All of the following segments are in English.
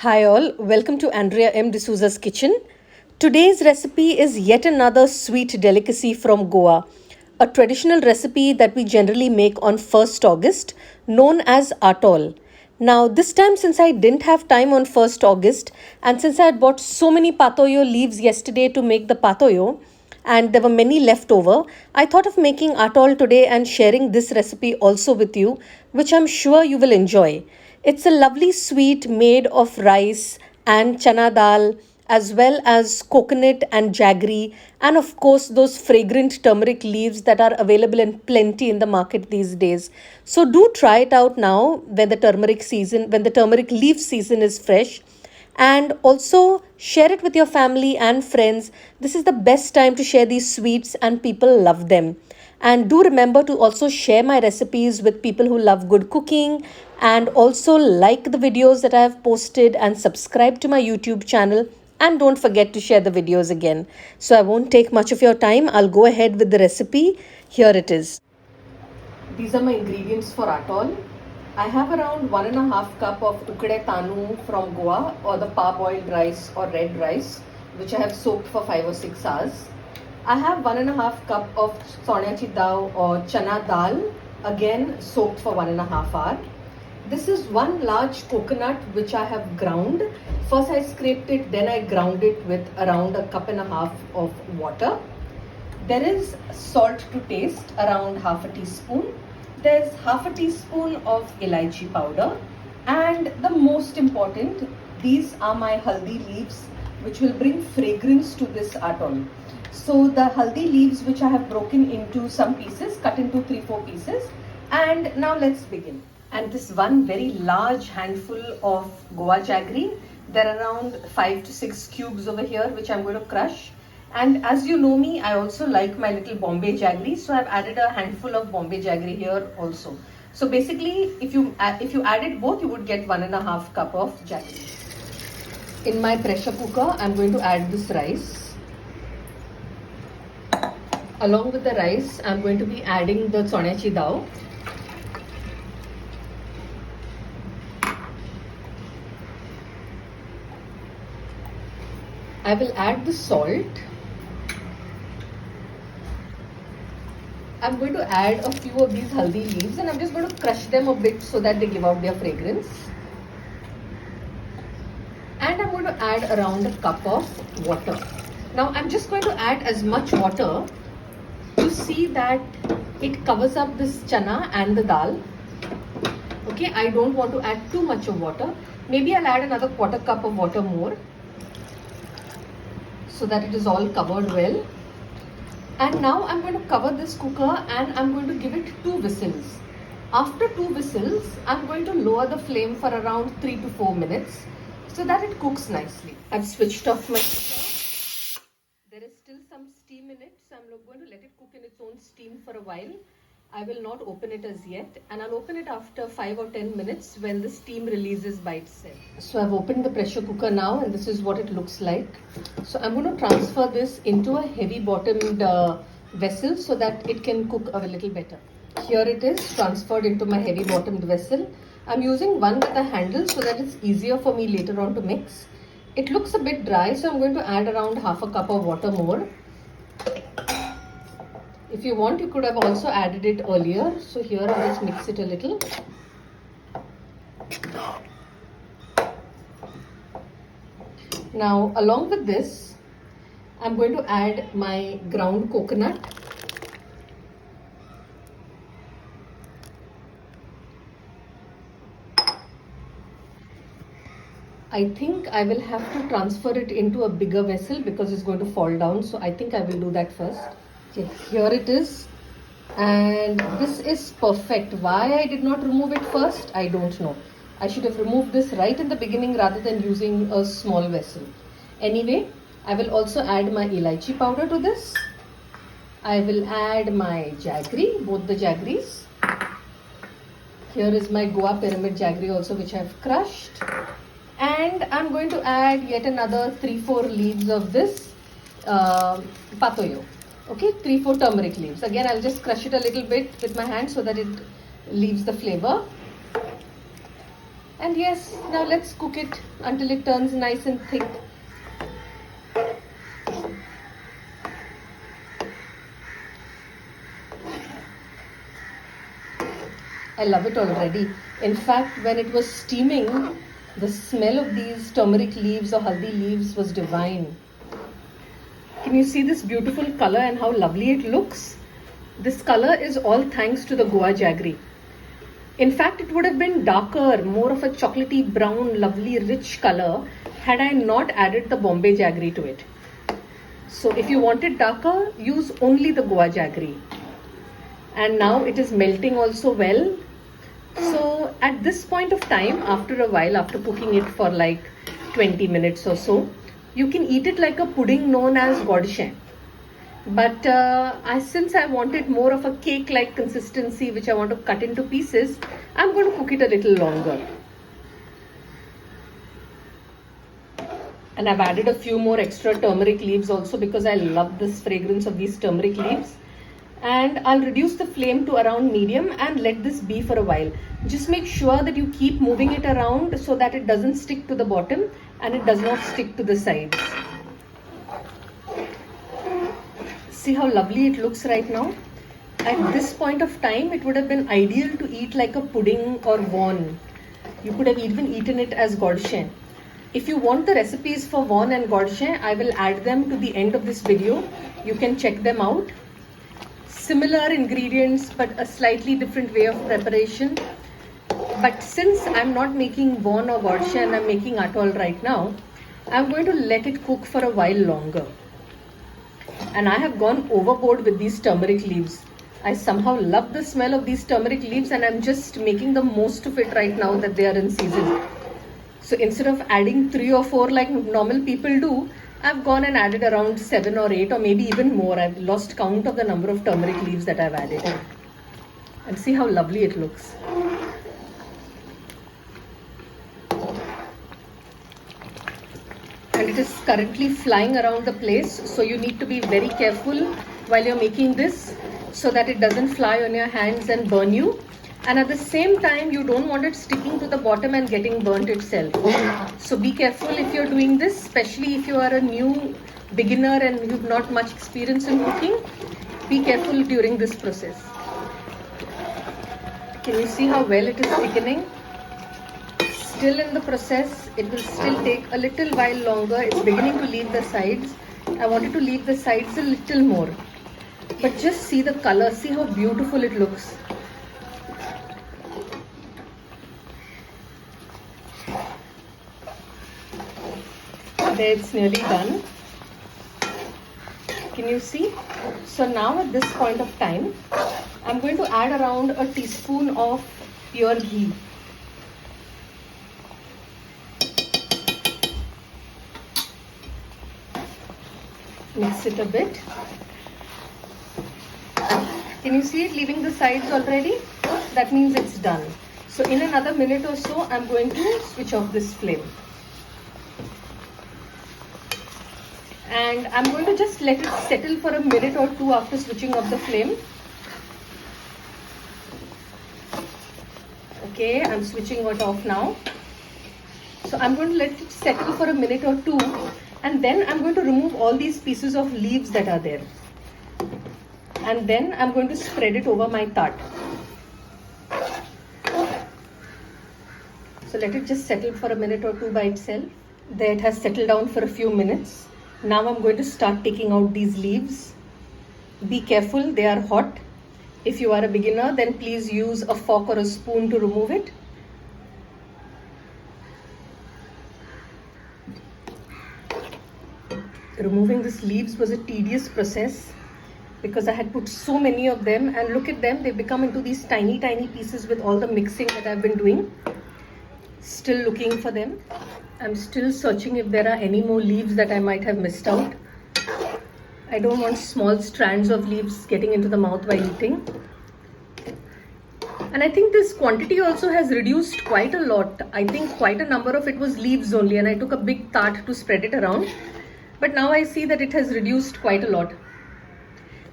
Hi all, welcome to Andrea M. D'Souza's kitchen. Today's recipe is yet another sweet delicacy from Goa, a traditional recipe that we generally make on 1st August, known as Atol. Now, this time since I didn't have time on 1st August and since I had bought so many patoyo leaves yesterday to make the patoyo, and there were many left over, I thought of making atol today and sharing this recipe also with you, which I'm sure you will enjoy. It's a lovely sweet made of rice and chana dal, as well as coconut and jaggery, and of course, those fragrant turmeric leaves that are available in plenty in the market these days. So, do try it out now when the turmeric leaf season is fresh, and also share it with your family and friends. This is the best time to share these sweets, and people love them. And do remember to also share my recipes with people who love good cooking, and also like the videos that I have posted and subscribe to my YouTube channel. And don't forget to share the videos again. So I won't take much of your time. I'll go ahead with the recipe. Here it is. These are my ingredients for atol. I have around 1.5 cup of ukde tanu from Goa, or the parboiled rice or red rice, which I have soaked for 5 or 6 hours. I have 1.5 cup of sonyachi dal or chana dal, again soaked for 1.5 hours. This is one large coconut which I have ground. First I scraped it, then I ground it with around 1.5 cups of water. There is salt to taste, around half a teaspoon. There's half a teaspoon of elaichi powder. And the most important, these are my haldi leaves which will bring fragrance to this atol. So the haldi leaves which I have broken into some pieces, cut into 3-4 pieces. And now let's begin. And this one very large handful of Goa jaggery. There are around 5 to 6 cubes over here which I'm going to crush. And as you know me, I also like my little Bombay jaggery. So I've added a handful of Bombay jaggery here also. So basically, if you added both, you would get 1.5 cup of jaggery. In my pressure cooker, I'm going to add this rice. Along with the rice, I'm going to be adding the sonyachi dal. I will add the salt. I'm going to add a few of these haldi leaves, and I'm just going to crush them a bit so that they give out their fragrance. And I'm going to add around 1 cup of water. Now I'm just going to add as much water to see that it covers up this chana and the dal. Okay, I don't want to add too much of water. Maybe I'll add another 1/4 cup of water more, so that it is all covered well. And now I'm going to cover this cooker and I'm going to give it 2 whistles. After 2 whistles, I'm going to lower the flame for around 3 to 4 minutes so that it cooks nicely. I've switched off my cooker. There is still some steam in it, so I'm going to let it cook in its own steam for a while. I will not open it as yet, and I'll open it after 5 or 10 minutes when the steam releases by itself. So I've opened the pressure cooker now, and this is what it looks like. So I'm going to transfer this into a heavy bottomed vessel so that it can cook a little better. Here it is transferred into my heavy bottomed vessel. I'm using one with a handle so that it's easier for me later on to mix. It looks a bit dry, so I'm going to add around 1/2 cup of water more. If you want, you could have also added it earlier. So here I'll just mix it a little. Now along with this, I'm going to add my ground coconut. I think I will have to transfer it into a bigger vessel because it's going to fall down. So I think I will do that first. Okay, here it is, and this is perfect. Why I did not remove it first, I don't know. I should have removed this right in the beginning rather than using a small vessel. Anyway, I will also add my elaichi powder to this. I will add my jaggery, both the jaggeries. Here is my Goa pyramid jaggery also, which I have crushed. And I'm going to add yet another 3-4 leaves of this patoyo. Okay, 3-4 turmeric leaves. Again, I'll just crush it a little bit with my hand so that it leaves the flavor. And yes, now let's cook it until it turns nice and thick. I love it already. In fact, when it was steaming, the smell of these turmeric leaves or haldi leaves was divine. Can you see this beautiful color and how lovely it looks? This color is all thanks to the Goa jaggery. In fact, it would have been darker, more of a chocolatey brown, lovely, rich color had I not added the Bombay jaggery to it. So if you want it darker, use only the Goa jaggery. And now it is melting also well. So at this point of time, after a while, after cooking it for like 20 minutes or so, you can eat it like a pudding known as Godshem. But since I wanted more of a cake-like consistency, which I want to cut into pieces, I'm going to cook it a little longer. And I've added a few more extra turmeric leaves also because I love this fragrance of these turmeric leaves. And I'll reduce the flame to around medium and let this be for a while. Just make sure that you keep moving it around so that it doesn't stick to the bottom and it does not stick to the sides. See how lovely it looks right now? At this point of time, it would have been ideal to eat like a pudding or Goan. You could have even eaten it as Godshem. If you want the recipes for Goan and Godshem, I will add them to the end of this video. You can check them out. Similar ingredients but a slightly different way of preparation. But since I'm not making Goan or Godshem, I'm making Atol right now, I'm going to let it cook for a while longer. And I have gone overboard with these turmeric leaves. I somehow love the smell of these turmeric leaves and I'm just making the most of it right now that they are in season. So instead of adding 3 or 4 like normal people do, I've gone and added around 7 or 8 or maybe even more. I've lost count of the number of turmeric leaves that I've added. And see how lovely it looks. And it is currently flying around the place, so you need to be very careful while you're making this so that it doesn't fly on your hands and burn you. And at the same time, you don't want it sticking to the bottom and getting burnt itself. So be careful if you're doing this, especially if you are a new beginner and you've not much experience in cooking. Be careful during this process. Can you see how well it is thickening? Still in the process, it will still take a little while longer. It's beginning to leave the sides. I wanted to leave the sides a little more. But just see the color, see how beautiful it looks. There, it's nearly done. Can you see? So now at this point of time, I'm going to add around a teaspoon of pure ghee. Mix it a bit. Can you see it leaving the sides already? That means it's done. So in another minute or so, I'm going to switch off this flame. And I'm going to just let it settle for a minute or two after switching off the flame. Okay, I'm switching it off now. So I'm going to let it settle for a minute or two. And then I'm going to remove all these pieces of leaves that are there. And then I'm going to spread it over my tart. So let it just settle for a minute or two by itself. There, it has settled down for a few minutes. Now I'm going to start taking out these leaves. Be careful, they are hot. If you are a beginner, then please use a fork or a spoon to remove it. Removing these leaves was a tedious process because I had put so many of them, and look at them, they become into these tiny pieces with all the mixing that I've been doing. Still looking for them. I'm still searching if there are any more leaves that I might have missed out. I don't want small strands of leaves getting into the mouth while eating. And I think this quantity also has reduced quite a lot. I think quite a number of it was leaves only, and I took a big tart to spread it around. But now I see that it has reduced quite a lot.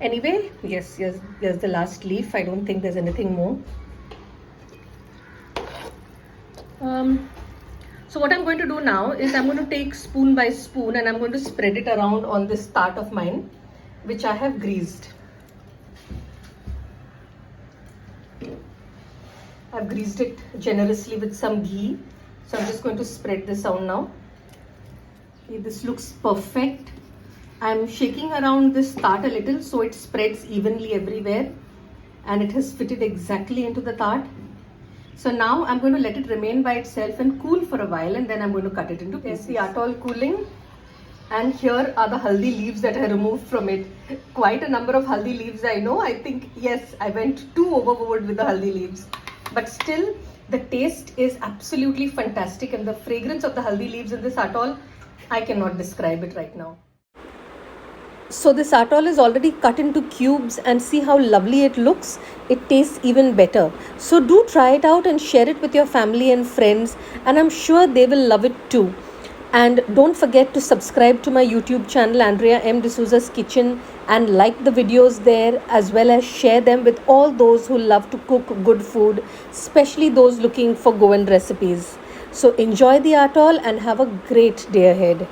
Anyway, yes, the last leaf. I don't think there's anything more. So what I'm going to do now is I'm going to take spoon by spoon and I'm going to spread it around on this tart of mine, which I have greased. I've greased it generously with some ghee. So I'm just going to spread this out now. Okay, this looks perfect. I'm shaking around this tart a little so it spreads evenly everywhere and it has fitted exactly into the tart. So now I'm going to let it remain by itself and cool for a while, and then I'm going to cut it into pieces. There's the atol cooling, and here are the haldi leaves that I removed from it. Quite a number of haldi leaves, I know. I think, yes, I went too overboard with the haldi leaves. But still, the taste is absolutely fantastic, and the fragrance of the haldi leaves in this atol, I cannot describe it right now. So this atol is already cut into cubes, and see how lovely it looks. It tastes even better. So do try it out and share it with your family and friends, and I'm sure they will love it too. And don't forget to subscribe to my YouTube channel, Andrea M. D'Souza's Kitchen, and like the videos there, as well as share them with all those who love to cook good food, especially those looking for Goan recipes. So enjoy the atol and have a great day ahead.